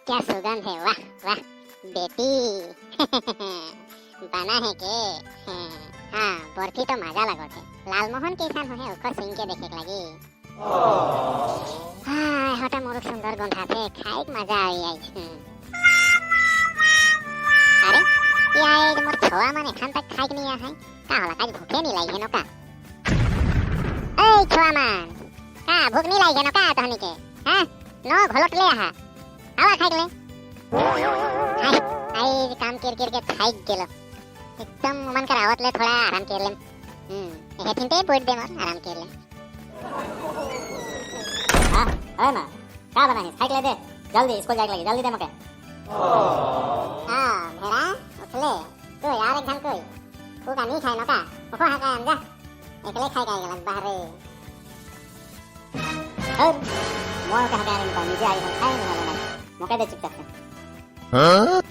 क्या सुगंध है, वाह वाह बेटी। बना है के हाँ बर्फी तो मजा लगो थे। लालमोहन कैसा है ओकर सिंह के देखे लगी। हाँ हटा मोर सुंदर गंधा थे खाए मजा आई। अरे ये मोर छवा माने खान तक खाए नहीं है का होला काज भूखे नहीं लाई है नो का। ए छवा मान का भूख नहीं लाई है नो का तहनी के हां नो घोलट ले आहा आवा खाई ले। हाय आई काम कर के थाक गेलो एकदम मन करावत ले थोड़ा आराम कर ले। हे थिनते पोट दे मोर आराम कर ले। हां ओए मां का बना है खाई ले दे जल्दी स्कूल जाके लगी जल्दी दे मके। हां भेड़ा उठले तो यार एक घन कोई तू का नहीं खाए नो का ओको हा का अंजा एकले खाई का गलत बाहर और मोर का हटाने में नीचे आई हम खाए नहीं वाला मौका दे चुपचाप से। हां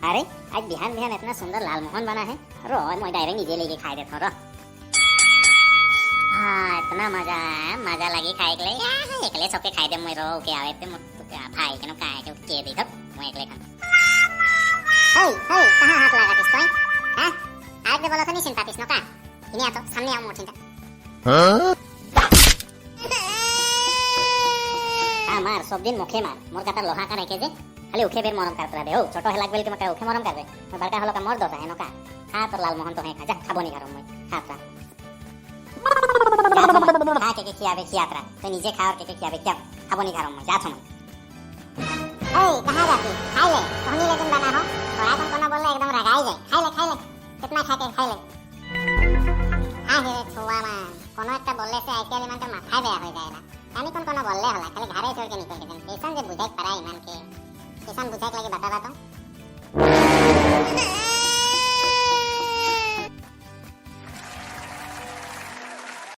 अरे आज बिहान बिहान इतना सुंदर लालमोहन बना है रो मैं डायरेक्ट नीचे लेके खाए देता रो। हां इतना मजा लगी खाए के लिए एकले सबके खाए दे मैं रो के आवे ते तो क्या भाई के नो खाए के दे दब मैं एकले खा। हे हे कहां हाथ लगा दिस तोय हां आज दे बोला था नहीं चिंता पिस नो का इने आ तो सामने आओ मोर चिंता। हां मार सब दिन मुखे मार मोर काटा लोहा का रखे जे खाली उखे बेर मरम करतला दे हो छोटो है लागबेल के मका उखे मरम करबे बड़का हलो का मर दोसा है नो का खा तो लालमोहन तो है खा जा खाबो नहीं करो मैं खाता खा के खियाबे खियात्रा तो नीचे खा और के खियाबे क्या खाबो नहीं करो मैं जा छम। ए कहां जाती खाई ले कहनी ले तुम बना हो थोड़ा तुम कोनो बोले एकदम रगाई जाए खाई ले कितना खा के खाई ले। हां हे छुआ मान कोनो एक बोलले से आइके मन तो माथा बे हो जाएला यानी कौन कोनो बोलले होला खाली घरे छोड़ के निकल के स्टेशन जे बुझाई पराई मान के स्टेशन बुझाई लगे बता तो।